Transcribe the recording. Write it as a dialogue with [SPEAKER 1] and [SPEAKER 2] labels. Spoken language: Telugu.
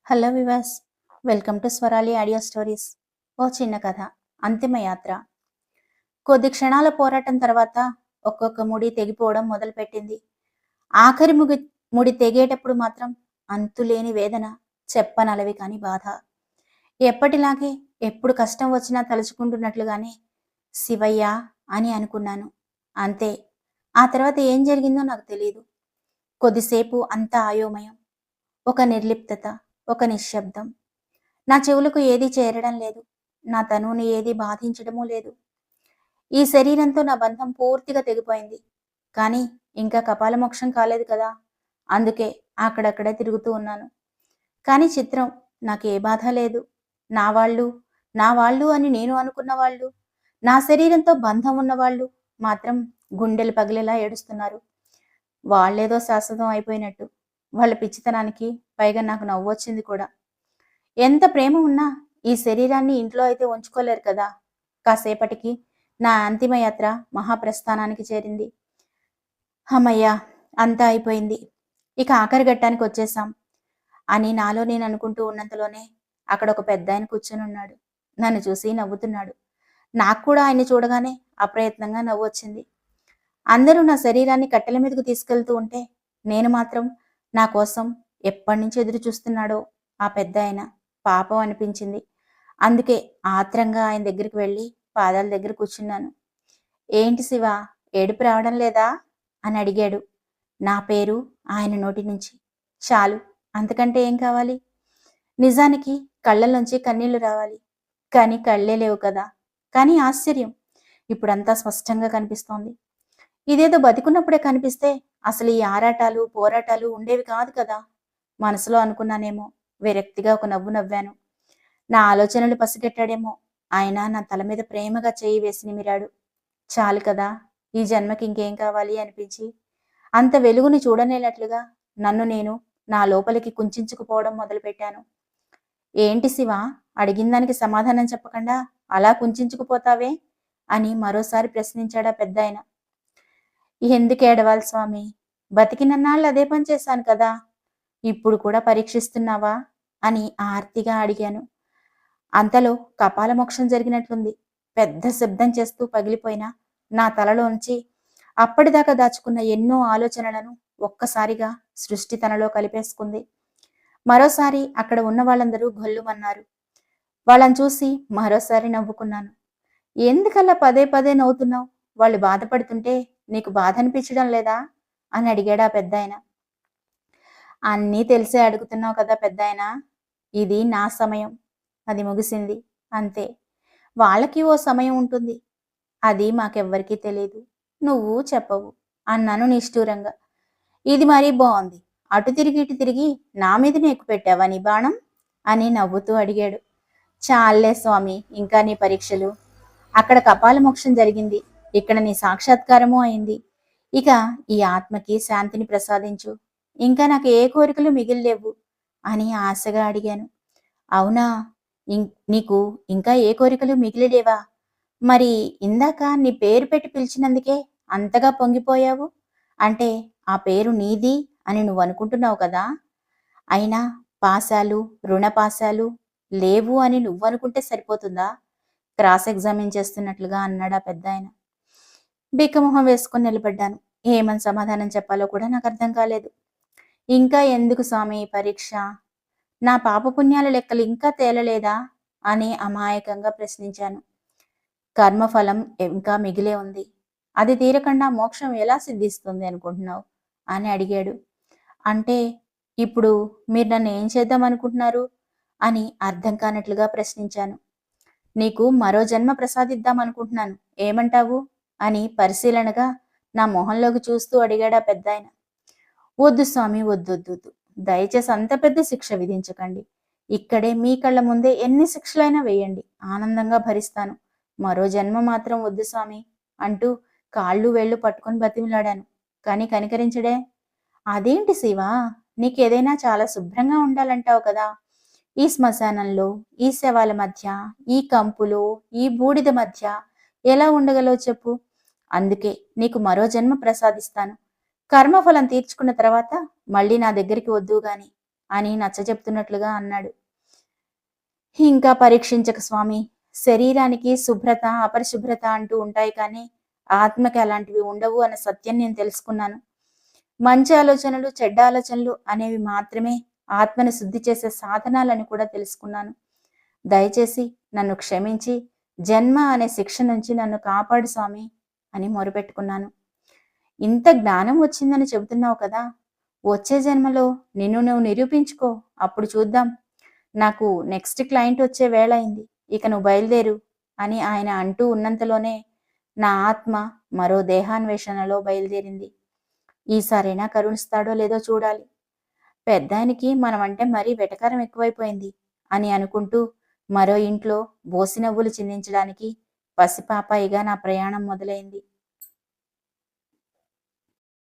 [SPEAKER 1] హలో వివాస్, welcome to Swarali audio stories. ఓ చిన్న కథ, అంతిమయాత్ర. కొద్ది క్షణాల పోరాటం తర్వాత ఒక్కొక్క ముడి తెగిపోవడం మొదలుపెట్టింది. ఆఖరి ముడి తెగేటప్పుడు మాత్రం అంతులేని వేదన, చెప్పనలవి కాని బాధ. ఎప్పటిలాగే ఎప్పుడు కష్టం వచ్చినా తలుచుకుంటున్నట్లుగానే శివయ్య అని అనుకున్నాను. అంతే. ఆ తర్వాత ఏం జరిగిందో నాకు తెలియదు. కొద్దిసేపు అంతా అయోమయం, ఒక నిర్లిప్తత, ఒక నిశ్శబ్దం. నా చెవులకు ఏదీ చేరడం లేదు. నా తనువుని ఏదీ బాధించడమూ లేదు. ఈ శరీరంతో నా బంధం పూర్తిగా తెగిపోయింది. కానీ ఇంకా కపాలమోక్షం కాలేదు కదా. అందుకే అక్కడక్కడే తిరుగుతూ ఉన్నాను. కానీ చిత్రం, నాకు ఏ బాధ లేదు. నా వాళ్ళు, నా వాళ్ళు అని నేను అనుకున్న వాళ్ళు, నా శరీరంతో బంధం ఉన్నవాళ్ళు మాత్రం గుండెలు పగిలేలా ఏడుస్తున్నారు. వాళ్ళేదో శాశ్వతం అయిపోయినట్టు. వాళ్ళ పిచ్చితనానికి పైగా నాకు నవ్వొచ్చింది కూడా. ఎంత ప్రేమ ఉన్నా ఈ శరీరాన్ని ఇంట్లో అయితే ఉంచుకోలేరు కదా. కాసేపటికి నా అంతిమయాత్ర మహాప్రస్థానానికి చేరింది. అమ్మయ్యా, అంతా అయిపోయింది, ఇక ఆఖరి ఘట్టానికి వచ్చేసాం అని నాలో నేను అనుకుంటూ ఉన్నంతలోనే అక్కడ ఒక పెద్ద ఆయన కూర్చొని ఉన్నాడు. నన్ను చూసి నవ్వుతున్నాడు. నాకు కూడా ఆయన్ని చూడగానే అప్రయత్నంగా నవ్వు వచ్చింది. అందరూ నా శరీరాన్ని కట్టెల మీదకు తీసుకెళ్తూ ఉంటే నేను మాత్రం నా కోసం ఎప్పటి నుంచి ఎదురు చూస్తున్నాడో ఆ పెద్ద ఆయన. పాపం అనిపించింది. అందుకే ఆత్రంగా ఆయన దగ్గరికి వెళ్ళి పాదాల దగ్గర కూర్చున్నాను. ఏంటి శివ, ఏడుపు రావడం లేదా అని అడిగాడు. నా పేరు ఆయన నోటి నుంచి. చాలు, అంతకంటే ఏం కావాలి? నిజానికి కళ్ళల్లోంచి కన్నీళ్లు రావాలి, కానీ కళ్ళే లేవు కదా. కానీ ఆశ్చర్యం, ఇప్పుడంతా స్పష్టంగా కనిపిస్తోంది. ఇదేదో బతికున్నప్పుడే కనిపిస్తే అసలు ఈ ఆరాటాలు పోరాటాలు ఉండేవి కాదు కదా. మనసులో అనుకున్నానేమో. విరక్తిగా ఒక నవ్వు నవ్వాను. నా ఆలోచనలు పసిగట్టాడేమో. ఆయన నా తల మీద ప్రేమగా చేయి వేసి నిమిరాడు. చాలు కదా, ఈ జన్మకి ఇంకేం కావాలి అనిపించి అంత వెలుగుని చూడనేనట్లుగా నన్ను నేను నా లోపలికి కుంచుకుపోవడం మొదలుపెట్టాను. ఏంటి శివ, అడిగిన దానికి సమాధానం చెప్పకుండా అలా కుంచుకుపోతావే అని మరోసారి ప్రశ్నించాడా పెద్దాయన. ఎందుకు ఏడవాలి స్వామి, బతికినన్నాళ్ళు అదే పని చేశాను కదా. ఇప్పుడు కూడా పరీక్షిస్తున్నావా అని ఆర్తిగా అడిగాను. అంతలో కపాలమోక్షం జరిగినట్లుంది. పెద్ద శబ్దం చేస్తూ పగిలిపోయిన నా తలలోంచి అప్పటిదాకా దాచుకున్న ఎన్నో ఆలోచనలను ఒక్కసారిగా సృష్టి తనలో కలిపేసుకుంది. మరోసారి అక్కడ ఉన్న వాళ్ళందరూ గొల్లుమన్నారు. వాళ్ళని చూసి మరోసారి నవ్వుకున్నాను. ఎందుకలా పదే పదే నవ్వుతున్నావు? వాళ్ళు బాధపడుతుంటే నీకు బాధ అనిపించడం లేదా అని అడిగాడా పెద్దాయన. అన్నీ తెలిసే అడుగుతున్నావు కదా పెద్దాయన. ఇది నా సమయం, అది ముగిసింది, అంతే. వాళ్ళకి ఓ సమయం ఉంటుంది, అది మాకెవ్వరికీ తెలియదు, నువ్వు చెప్పవు అన్నాను నిష్ఠూరంగా. ఇది మరీ బాగుంది, అటు తిరిగి ఇటు తిరిగి నా మీద నీకు పెట్టావా నీ బాణం అని నవ్వుతూ అడిగాడు. చాలే స్వామి, ఇంకా నీ పరీక్షలు. అక్కడ కపాలమోక్షం జరిగింది, ఇక్కడ నీ సాక్షాత్కారము అయింది. ఇక ఈ ఆత్మకి శాంతిని ప్రసాదించు. ఇంకా నాకు ఏ కోరికలు మిగిలిలేవు అని ఆశగా అడిగాను. అవునా, నీకు ఇంకా ఏ కోరికలు మిగిలిలేవా? మరి ఇందాక నీ పేరు పెట్టి పిలిచినందుకే అంతగా పొంగిపోయావు. అంటే ఆ పేరు నీది అని నువ్వు అనుకుంటున్నావు కదా. అయినా పాశాలు రుణపాశాలు లేవు అని నువ్వు అనుకుంటే సరిపోతుందా? క్రాస్ ఎగ్జామిన్ చేస్తున్నట్లుగా అన్నాడా పెద్ద ఆయన. బిక్కమొహం వేసుకొని నిలబడ్డాను. ఏమని సమాధానం చెప్పాలో కూడా నాకు అర్థం కాలేదు. ఇంకా ఎందుకు స్వామి పరీక్ష? నా పాపపుణ్యాల లెక్కలు ఇంకా తేలలేదా అని అమాయకంగా ప్రశ్నించాను. కర్మఫలం ఇంకా మిగిలే ఉంది, అది తీరకుండా మోక్షం ఎలా సిద్ధిస్తుంది అనుకుంటున్నావు అని అడిగాడు. అంటే ఇప్పుడు మీరు నన్ను ఏం చేద్దాం అనుకుంటున్నారు అని అర్థం కానట్లుగా ప్రశ్నించాను. నీకు మరో జన్మ ప్రసాదిద్దాం అనుకుంటున్నాను, ఏమంటావు అని పరిశీలనగా నా మొహంలోకి చూస్తూ అడిగాడా పెద్దాయన. వద్దు స్వామి, వద్దొద్దు, దయచేసి అంత పెద్ద శిక్ష విధించకండి. ఇక్కడే మీ కళ్ళ ముందే ఎన్ని శిక్షలైనా వేయండి, ఆనందంగా భరిస్తాను. మరో జన్మ మాత్రం వద్దు స్వామి అంటూ కాళ్ళు వేళ్లు పట్టుకొని బతిమిలాడాను. కానీ కనికరించడే. అదేంటి శివా, నీకేదైనా చాలా శుభ్రంగా ఉండాలంటావు కదా. ఈ శ్మశానంలో, ఈ శవాల మధ్య, ఈ కంపులో, ఈ బూడిద మధ్య ఎలా ఉండగలవు చెప్పు. అందుకే నీకు మరో జన్మ ప్రసాదిస్తాను. కర్మఫలం తీర్చుకున్న తర్వాత మళ్ళీ నా దగ్గరికి వద్దు గాని అని నచ్చజెప్తున్నట్లుగా అన్నాడు. ఇంకా పరీక్షించక స్వామి. శరీరానికి శుభ్రత, అపరిశుభ్రత అంటూ ఉంటాయి కానీ ఆత్మకి అలాంటివి ఉండవు అన్న సత్యం నేను తెలుసుకున్నాను. మంచి ఆలోచనలు, చెడ్డ ఆలోచనలు అనేవి మాత్రమే ఆత్మని శుద్ధి చేసే సాధనాలని కూడా తెలుసుకున్నాను. దయచేసి నన్ను క్షమించి జన్మ అనే శిక్ష నుంచి నన్ను కాపాడు స్వామి అని మొరపెట్టుకున్నాను. ఇంత జ్ఞానం వచ్చిందని చెబుతున్నావు కదా, వచ్చే జన్మలో నిన్ను నువ్వు నిరూపించుకో, అప్పుడు చూద్దాం. నాకు నెక్స్ట్ క్లయింట్ వచ్చే వేళ అయింది, ఇక నువ్వు బయలుదేరు అని ఆయన అంటూ ఉన్నంతలోనే నా ఆత్మ మరో దేహాన్వేషణలో బయలుదేరింది. ఈసారైనా కరుణిస్తాడో లేదో చూడాలి. పెద్దాయనికి మనమంటే మరీ వెటకారం ఎక్కువైపోయింది అని అనుకుంటూ మరో ఇంట్లో బోసినవ్వులు చిందించడానికి పసిపాపాయిగా నా ప్రయాణం మొదలైంది.